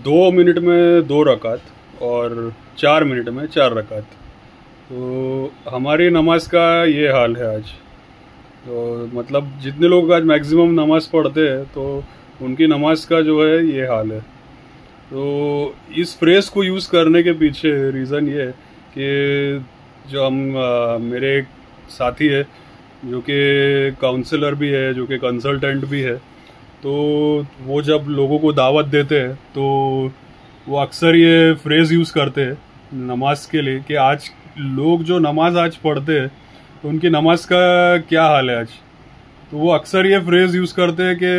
2 minute में 2 रकात और 4 minute में 4 रकात। तो हमारी नमाज का ये हाल है आज। तो मतलब जितने लोग आज मैक्सिमम नमाज पढ़ते हैं तो उनकी नमाज का जो है ये हाल है। तो इस फ्रेज़ को यूज़ करने के पीछे रीज़न ये है कि जो मेरे एक साथी है जो कि काउंसलर भी है, जो कि कंसल्टेंट भी है, तो वो जब लोगों को दावत देते हैं तो वो अक्सर ये फ्रेज़ यूज़ करते हैं नमाज के लिए कि आज लोग जो नमाज आज पढ़ते हैं तो उनकी नमाज का क्या हाल है आज। तो वो अक्सर ये फ्रेज़ यूज़ करते हैं कि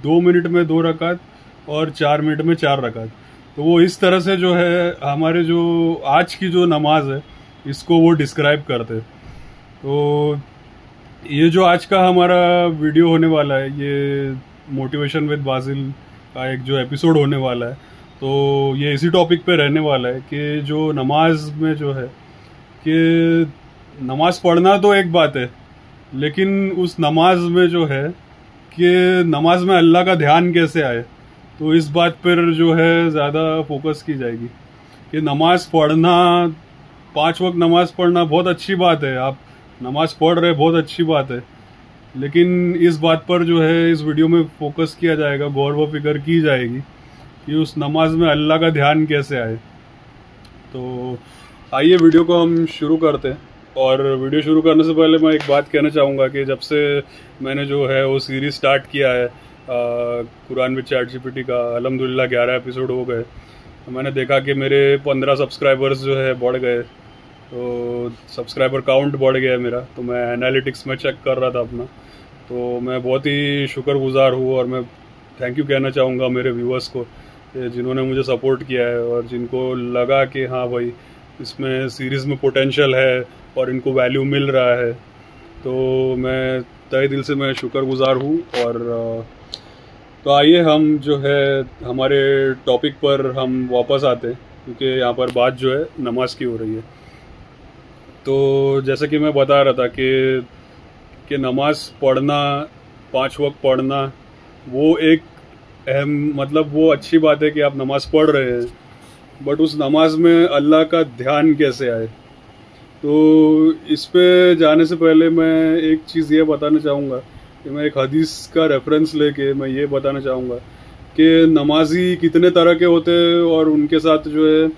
2 मिनट में 2 रकात और 4 मिनट में 4 रकात। तो वो इस तरह से जो है हमारे जो आज की जो नमाज है इसको वो डिस्क्राइब करते हैं। तो ये जो आज का हमारा वीडियो होने वाला है, ये मोटिवेशन विद बासिल का एक जो एपिसोड होने वाला है, तो ये इसी टॉपिक पे रहने वाला है कि जो नमाज में जो है कि नमाज पढ़ना तो एक बात है, लेकिन उस नमाज में जो है कि नमाज में अल्लाह का ध्यान कैसे आए, तो इस बात पर जो है ज़्यादा फोकस की जाएगी कि नमाज पढ़ना, 5 वक्त नमाज पढ़ना बहुत अच्छी बात है, आप नमाज पढ़ रहे बहुत अच्छी बात है, लेकिन इस बात पर जो है इस वीडियो में फोकस किया जाएगा, गौर व फिक्र की जाएगी कि उस नमाज में अल्लाह का ध्यान कैसे आए। तो आइए वीडियो को हम शुरू करते हैं। और वीडियो शुरू करने से पहले मैं एक बात कहना चाहूँगा कि जब से मैंने जो है वो सीरीज़ स्टार्ट किया है कुरान विद चैटजीपीटी का, अल्हम्दुलिल्लाह 11 एपिसोड हो गए। तो मैंने देखा कि मेरे 15 सब्सक्राइबर्स जो है बढ़ गए, तो सब्सक्राइबर काउंट बढ़ गया मेरा। तो मैं एनालिटिक्स में चेक कर रहा था अपना, तो मैं बहुत ही शुक्रगुजार हूँ और मैं थैंक यू कहना चाहूँगा मेरे व्यूअर्स को जिन्होंने मुझे सपोर्ट किया है और जिनको लगा कि हाँ भाई इसमें सीरीज़ में पोटेंशियल है और इनको वैल्यू मिल रहा है। तो मैं तहे दिल से मैं शुक्रगुजार हूँ। और तो आइए हम जो है हमारे टॉपिक पर हम वापस आते हैं, क्योंकि यहाँ पर बात जो है नमाज की हो रही है। तो जैसा कि मैं बता रहा था कि नमाज पढ़ना, 5 वक्त पढ़ना, वो एक अहम मतलब वो अच्छी बात है कि आप नमाज पढ़ रहे हैं, बट उस नमाज में अल्लाह का ध्यान कैसे आए। तो इस पे जाने से पहले मैं एक चीज़ ये बताना चाहूँगा कि मैं एक हदीस का रेफरेंस लेके मैं ये बताना चाहूँगा कि नमाजी कितने तरह के होते हैं और उनके साथ जो है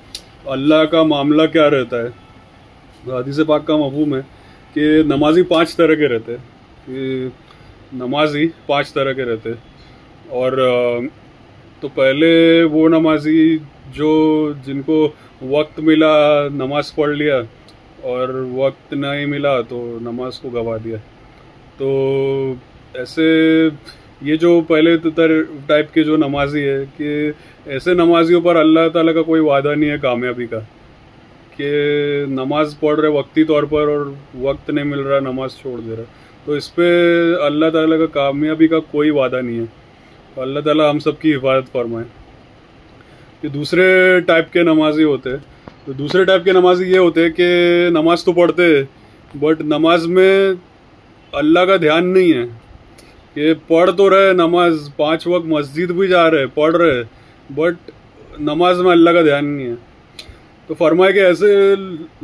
अल्लाह का मामला क्या रहता है। हदीस पाक का मफ़हूम है कि नमाजी 5 तरह के रहते हैं, कि नमाजी 5 तरह के रहते हैं। और तो पहले वो नमाजी जो जिनको वक्त मिला नमाज पढ़ लिया और वक्त नहीं मिला तो नमाज को गवा दिया। तो ऐसे ये जो पहले टाइप के जो नमाजी है कि ऐसे नमाजियों पर अल्लाह ताला का कोई वादा नहीं है कामयाबी का, कि नमाज पढ़ रहे वक्ती तौर पर और वक्त नहीं मिल रहा नमाज छोड़ दे रहा, तो इस पे अल्लाह ताला का कामयाबी का कोई वादा नहीं है। तो अल्लाह ताला हम सब की हिफाजत फरमाए। कि दूसरे टाइप के नमाजी होते हैं, तो दूसरे टाइप के नमाजी ये होते हैं कि नमाज तो पढ़ते हैं बट नमाज में अल्लाह का ध्यान नहीं है, कि पढ़ तो रहे नमाज, 5 वक्त मस्जिद भी जा रहे पढ़ रहे, बट नमाज में अल्लाह का ध्यान नहीं है। तो फरमाए कि ऐसे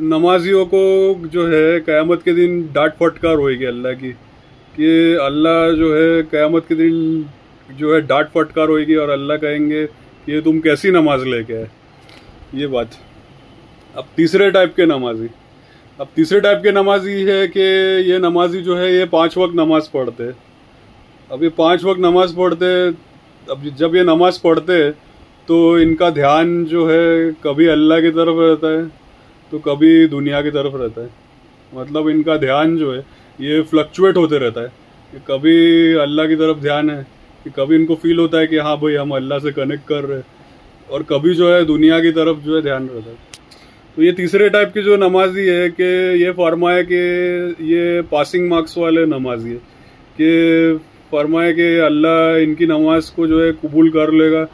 नमाजियों को जो है क़यामत के दिन डांट फटकार होएगी अल्लाह की, कि अल्लाह जो है क़यामत के दिन जो है डांट फटकार होएगी और अल्लाह कहेंगे ये तुम कैसी नमाज लेके आए। ये बात। अब तीसरे टाइप के नमाजी है कि ये नमाजी जो है ये 5 वक्त नमाज पढ़ते। अब ये 5 वक्त नमाज पढ़ते, अब जब ये नमाज पढ़ते तो इनका ध्यान जो है कभी अल्लाह की तरफ रहता है तो कभी दुनिया की तरफ रहता है। मतलब इनका ध्यान जो है ये फ्लक्चुएट होते रहता है, कि कभी अल्लाह की तरफ ध्यान है, कि कभी इनको फील होता है कि हाँ भाई हम अल्लाह से कनेक्ट कर रहे हैं, और कभी जो है दुनिया की तरफ जो है ध्यान रहता है। तो ये तीसरे टाइप की जो नमाजी है कि ये फरमाए कि ये पासिंग मार्क्स वाले नमाजी है, कि फरमाए कि अल्लाह इनकी नमाज को जो है कबूल कर लेगा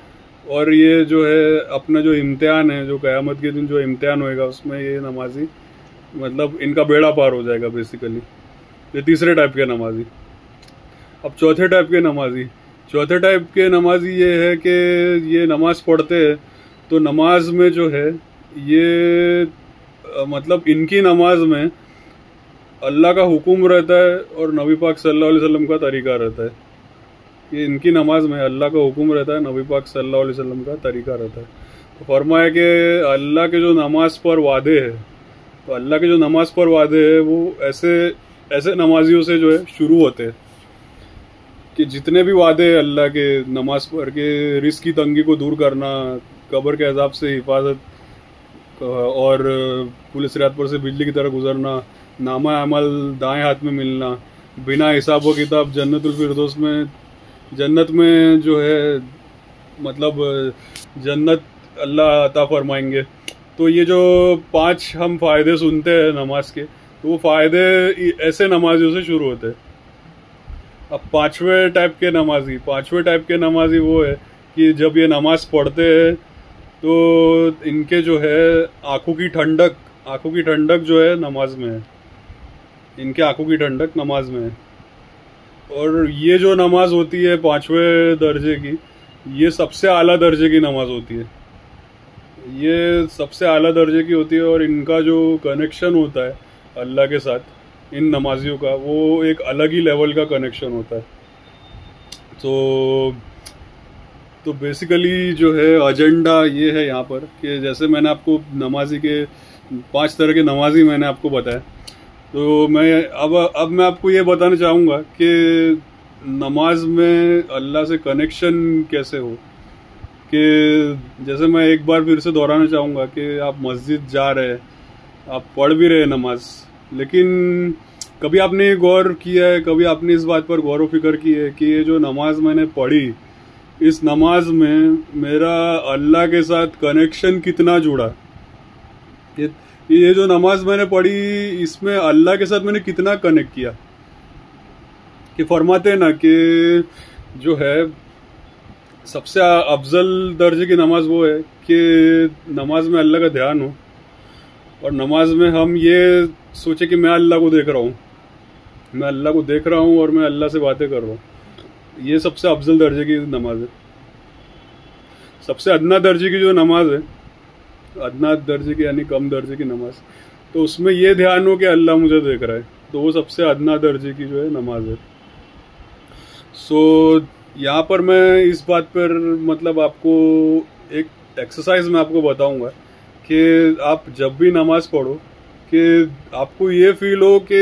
और ये जो है अपना जो इम्तिहान है, जो क़यामत के दिन जो इम्तिहान होएगा उसमें ये नमाजी मतलब इनका बेड़ा पार हो जाएगा बेसिकली। ये तीसरे टाइप के नमाजी। अब चौथे टाइप के नमाजी, चौथे टाइप के नमाजी ये है कि ये नमाज पढ़ते हैं तो नमाज में जो है ये मतलब इनकी नमाज में अल्लाह का हुक्म रहता है और नबी पाक सल्लल्लाहु अलैहि वसल्लम का तरीका रहता है। ये इनकी नमाज में अल्लाह का हुक्म रहता है, नबी पाक सल्लल्लाहु अलैहि वसल्लम का तरीका रहता है। तो फरमाया कि अल्लाह के जो नमाज पर वादे है, तो अल्लाह के जो नमाज पर वादे है वो ऐसे ऐसे नमाजियों से जो है शुरू होते हैं कि जितने भी वादे अल्लाह के नमाज पर के रिस्क की तंगी को दूर करना, कब्र के अजाब से हिफाजत और पुलिस रात पर से बिजली की तरह गुजरना, नामा अमल दाएं हाथ में मिलना, बिना हिसाब व किताब जन्नतुल फिरदौस में, जन्नत में जो है मतलब जन्नत अल्लाह अता फरमाएंगे। तो ये जो 5 हम फ़ायदे सुनते हैं नमाज के, तो वो फ़ायदे ऐसे नमाजियों से शुरू होते हैं। अब पांचवें टाइप के नमाजी वो है कि जब ये नमाज पढ़ते हैं तो इनके जो है आंखों की ठंडक जो है नमाज में है, इनके आंखों की ठंडक नमाज में है। और ये जो नमाज होती है 5वें दर्जे की, ये सबसे आला दर्जे की नमाज होती है, ये सबसे आला दर्जे की होती है। और इनका जो कनेक्शन होता है अल्लाह के साथ इन नमाजियों का, वो एक अलग ही लेवल का कनेक्शन होता है। तो बेसिकली जो है एजेंडा ये है यहाँ पर कि जैसे मैंने आपको नमाजी के 5 तरह के नमाजी मैंने आपको बताया, तो मैं अब मैं आपको ये बताना चाहूँगा कि नमाज में अल्लाह से कनेक्शन कैसे हो। कि जैसे मैं एक बार फिर से दोहराना चाहूँगा कि आप मस्जिद जा रहे हैं, आप पढ़ भी रहे नमाज, लेकिन कभी आपने गौर किया है, कभी आपने इस बात पर गौर व फिक्र की है कि ये जो नमाज मैंने पढ़ी, इस नमाज में मेरा अल्लाह के साथ कनेक्शन कितना जुड़ा। ये जो नमाज मैंने पढ़ी, इसमें अल्लाह के साथ मैंने कितना कनेक्ट किया। कि फरमाते हैं ना कि जो है सबसे अफजल दर्जे की नमाज वो है कि नमाज में अल्लाह का ध्यान हो और नमाज में हम ये सोचे कि मैं अल्लाह को देख रहा हूँ, और मैं अल्लाह से बातें कर रहा हूँ। ये सबसे अफजल दर्जे की नमाज है। सबसे अदना दर्जे की जो नमाज है, अदना दर्जे की यानी कम दर्जे की नमाज, तो उसमें ये ध्यान हो कि अल्लाह मुझे देख रहा है, तो वो सबसे अदना दर्जे की जो है नमाज है। सो यहाँ पर मैं इस बात पर मतलब आपको एक एक्सरसाइज में आपको बताऊंगा कि आप जब भी नमाज पढ़ो कि आपको ये फील हो कि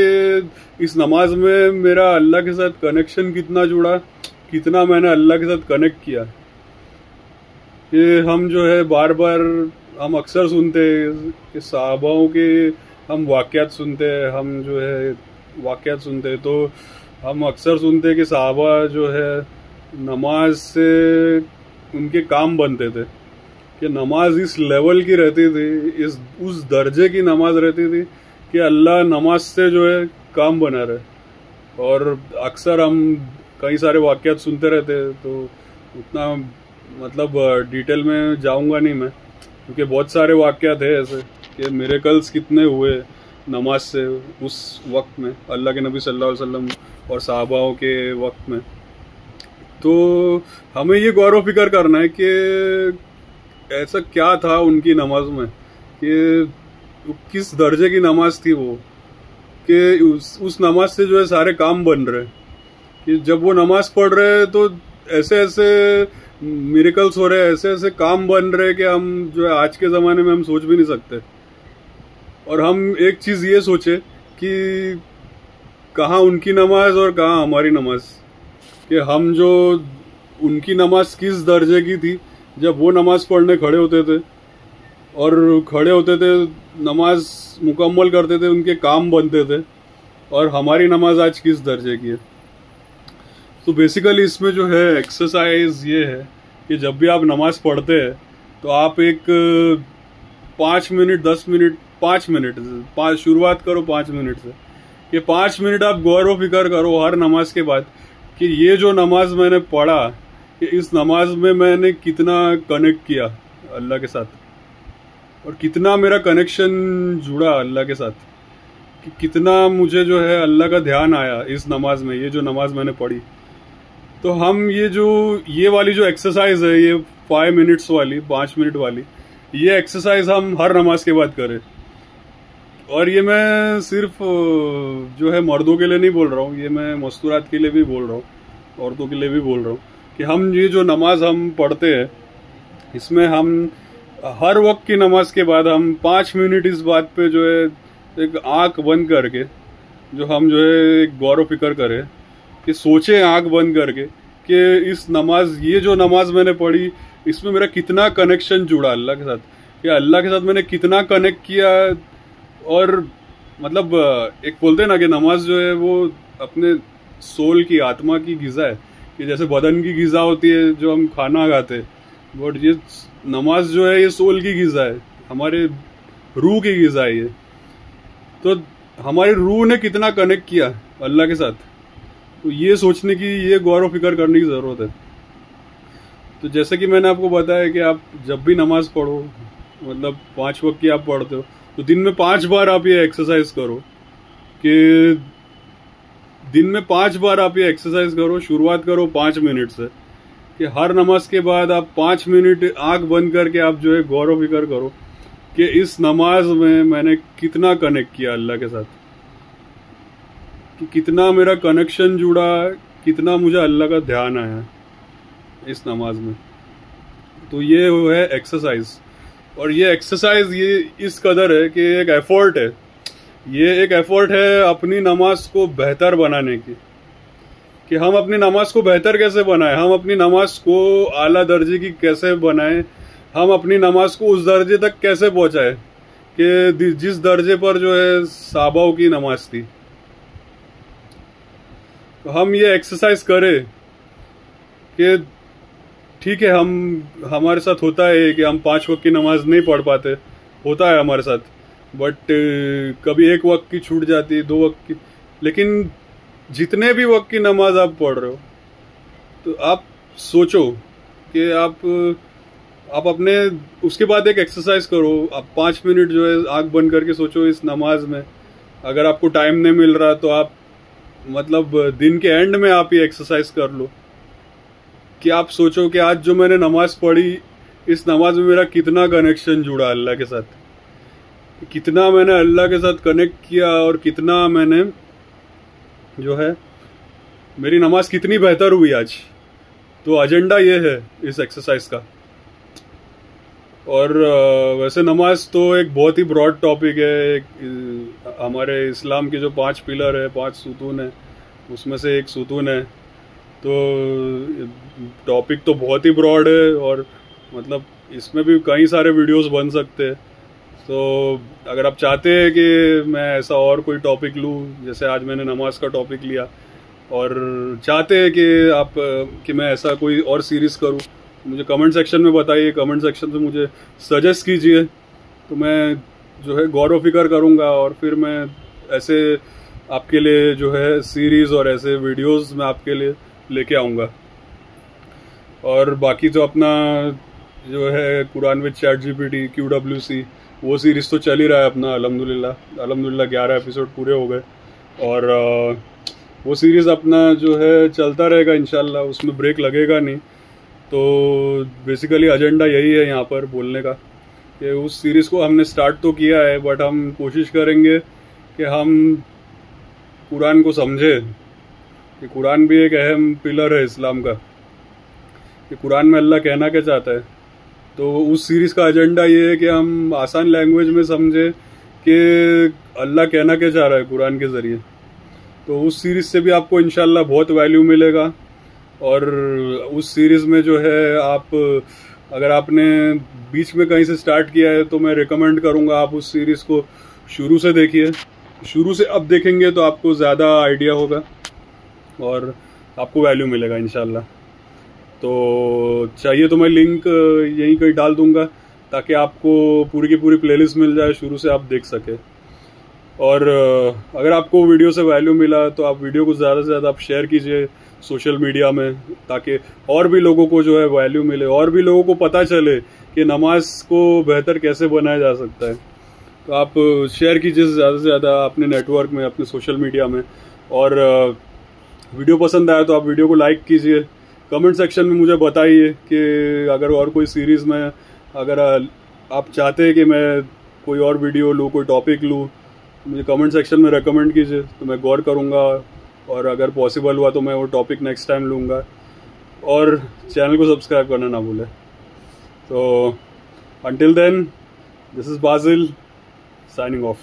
इस नमाज में मेरा अल्लाह के साथ कनेक्शन कितना जुड़ा, कितना मैंने अल्लाह के साथ कनेक्ट किया। कि हम जो है बार बार हम अक्सर सुनते हैं कि सहाबाओं के हम वाक़यात सुनते हैं, हम जो है वाक़यात सुनते हैं, तो हम अक्सर सुनते हैं कि सहाबा जो है नमाज से उनके काम बनते थे, कि नमाज इस लेवल की रहती थी, उस दर्जे की नमाज रहती थी कि अल्लाह नमाज से जो है काम बना रहे। और अक्सर हम कई सारे वाक़यात सुनते रहते हैं, तो उतना मतलब डिटेल में जाऊंगा नहीं मैं, क्योंकि बहुत सारे वाक़यात है ऐसे कि मिरेकल्स कितने हुए नमाज से उस वक्त में, अल्लाह के नबी सल्लल्लाहु अलैहि वसल्लम और सहाबाओं के वक्त में। तो हमें ये गौर व फिक्र करना है कि ऐसा क्या था उनकी नमाज में, कि किस दर्जे की नमाज थी वो, कि उस नमाज से जो है सारे काम बन रहे, कि जब वो नमाज पढ़ रहे हैं तो ऐसे ऐसे मिरेकल्स हो रहे हैं, ऐसे ऐसे काम बन रहे कि हम जो है आज के ज़माने में हम सोच भी नहीं सकते। और हम एक चीज़ ये सोचे कि कहाँ उनकी नमाज और कहाँ हमारी नमाज, कि हम जो उनकी नमाज किस दर्जे की थी जब वो नमाज पढ़ने खड़े होते थे नमाज मुकम्मल करते थे, उनके काम बनते थे, और हमारी नमाज आज किस दर्जे की है। तो बेसिकली इसमें जो है एक्सरसाइज ये है कि जब भी आप नमाज पढ़ते हैं तो आप एक 5 मिनट 10 मिनट 5 मिनट शुरुआत करो 5 मिनट से, कि 5 मिनट आप गौर व फिक्र करो हर नमाज के बाद कि ये जो नमाज मैंने पढ़ा, कि इस नमाज में मैंने कितना कनेक्ट किया अल्लाह के साथ, और कितना मेरा कनेक्शन जुड़ा अल्लाह के साथ, कि कितना मुझे जो है अल्लाह का ध्यान आया इस नमाज में, ये जो नमाज मैंने पढ़ी। तो हम ये वाली जो एक्सरसाइज है, ये 5 मिनट्स वाली, 5 मिनट वाली, ये एक्सरसाइज हम हर नमाज के बाद करें। और ये मैं सिर्फ जो है मर्दों के लिए नहीं बोल रहा हूँ, ये मैं मस्तूरात के लिए भी बोल रहा हूँ, औरतों के लिए भी बोल रहा हूँ कि हम ये जो नमाज हम पढ़ते हैं, इसमें हम हर वक्त की नमाज के बाद हम 5 मिनट इस बात पे जो है एक आंख बंद करके जो हम जो है एक गौर फिक्र करें, कि सोचें आंख बंद करके कि इस नमाज, ये जो नमाज मैंने पढ़ी, इसमें मेरा कितना कनेक्शन जुड़ा अल्लाह के साथ, कि अल्लाह के साथ मैंने कितना कनेक्ट किया। और मतलब एक बोलते हैं ना कि नमाज जो है वो अपने सोल की, आत्मा की ग़िज़ा है, कि जैसे बदन की ग़िज़ा होती है जो हम खाना खाते हैं, बट ये नमाज जो है ये सोल की ग़िज़ा है, हमारे रूह की ग़िज़ा है ये। तो हमारी रूह ने कितना कनेक्ट किया अल्लाह के साथ, तो ये सोचने की, ये गौर व फिक्र करने की ज़रूरत है। तो जैसे कि मैंने आपको बताया कि आप जब भी नमाज पढ़ो, मतलब 5 वक्त की आप पढ़ते हो, तो दिन में 5 बार आप ये एक्सरसाइज करो, कि दिन में 5 बार आप ये एक्सरसाइज करो। शुरुआत करो 5 मिनट से, कि हर नमाज के बाद आप 5 मिनट आंख बंद करके आप जो है गौर व फिक्र करो कि इस नमाज में मैंने कितना कनेक्ट किया अल्लाह के साथ, कि कितना मेरा कनेक्शन जुड़ा, कितना मुझे अल्लाह का ध्यान आया इस नमाज में। तो ये है एक्सरसाइज। और ये एक्सरसाइज ये इस कदर है कि एक एफर्ट है, ये एक एफर्ट है अपनी नमाज को बेहतर बनाने की, कि हम अपनी नमाज को बेहतर कैसे बनाएं, हम अपनी नमाज को आला दर्जे की कैसे बनाएं, हम अपनी नमाज को उस दर्जे तक कैसे पहुंचाएं कि जिस दर्जे पर जो है सहाबाओं की नमाज थी। तो हम ये एक्सरसाइज करें कि ठीक है, हमारे साथ होता है कि हम 5 वक्त की नमाज नहीं पढ़ पाते, होता है हमारे साथ, बट कभी 1 वक्त की छूट जाती है, 2 वक्त की। लेकिन जितने भी वक्त की नमाज आप पढ़ रहे हो, तो आप सोचो कि आप अपने, उसके बाद एक एक्सरसाइज करो। आप 5 मिनट जो है आंख बंद करके सोचो इस नमाज में, अगर आपको टाइम नहीं मिल रहा तो आप मतलब दिन के एंड में आप ये एक्सरसाइज कर लो, कि आप सोचो कि आज जो मैंने नमाज पढ़ी, इस नमाज में मेरा कितना कनेक्शन जुड़ा अल्लाह के साथ, कितना मैंने अल्लाह के साथ कनेक्ट किया, और कितना मैंने जो है मेरी नमाज कितनी बेहतर हुई आज। तो एजेंडा ये है इस एक्सरसाइज का। और वैसे नमाज तो एक बहुत ही ब्रॉड टॉपिक है। हमारे इस्लाम के जो 5 पिलर है, 5 सुतून है, उसमें से एक सुतून है। तो टॉपिक तो बहुत ही ब्रॉड है, और मतलब इसमें भी कई सारे वीडियोस बन सकते हैं। तो अगर आप चाहते हैं कि मैं ऐसा और कोई टॉपिक लूँ, जैसे आज मैंने नमाज का टॉपिक लिया, और चाहते हैं कि मैं ऐसा कोई और सीरीज़ करूँ, मुझे कमेंट सेक्शन में बताइए, कमेंट सेक्शन से मुझे सजेस्ट कीजिए, तो मैं जो है गौर व फिक्र करूँगा, और फिर मैं ऐसे आपके लिए जो है सीरीज़ और ऐसे वीडियोस मैं आपके लिए लेके आऊँगा। और बाकी तो अपना जो है Quran with chat GPT, QWC, वो सीरीज़ तो चल ही रहा है अपना, अल्हम्दुलिल्लाह 11 एपिसोड पूरे हो गए। और वो सीरीज़ अपना जो है चलता रहेगा इंशाल्लाह, उसमें ब्रेक लगेगा नहीं। तो बेसिकली एजेंडा यही है यहाँ पर बोलने का, कि उस सीरीज़ को हमने स्टार्ट तो किया है, बट हम कोशिश करेंगे कि हम कुरान को समझें, कि कुरान भी एक अहम पिलर है इस्लाम का, कि कुरान में अल्लाह कहना क्या चाहता है। तो उस सीरीज़ का एजेंडा ये है कि हम आसान लैंग्वेज में समझें कि अल्लाह कहना क्या चाह रहा है कुरान के ज़रिए। तो उस सीरीज़ से भी आपको इंशाल्लाह बहुत वैल्यू मिलेगा। और उस सीरीज़ में जो है आप, अगर आपने बीच में कहीं से स्टार्ट किया है, तो मैं रिकमेंड करूँगा आप उस सीरीज़ को शुरू से देखिए। शुरू से अब देखेंगे तो आपको ज़्यादा आइडिया होगा और आपको वैल्यू मिलेगा इंशाल्लाह। तो चाहिए तो मैं लिंक यहीं कहीं डाल दूंगा, ताकि आपको पूरी की पूरी प्लेलिस्ट मिल जाए, शुरू से आप देख सके। और अगर आपको वीडियो से वैल्यू मिला तो आप वीडियो को ज़्यादा से ज़्यादा आप शेयर कीजिए सोशल मीडिया में, ताकि और भी लोगों को जो है वैल्यू मिले, और भी लोगों को पता चले कि नमाज को बेहतर कैसे बनाया जा सकता है। तो आप शेयर कीजिए ज़्यादा से ज़्यादा अपने नेटवर्क में, अपने सोशल मीडिया में। और वीडियो पसंद आया तो आप वीडियो को लाइक कीजिए, कमेंट सेक्शन में मुझे बताइए कि अगर और कोई सीरीज़ में अगर आप चाहते हैं कि मैं कोई और वीडियो लूँ, कोई टॉपिक लूँ, मुझे कमेंट सेक्शन में रेकमेंड कीजिए तो मैं गौर करूँगा, और अगर पॉसिबल हुआ तो मैं वो टॉपिक नेक्स्ट टाइम लूँगा। और चैनल को सब्सक्राइब करना ना भूलें। तो until then, this is Basil signing off.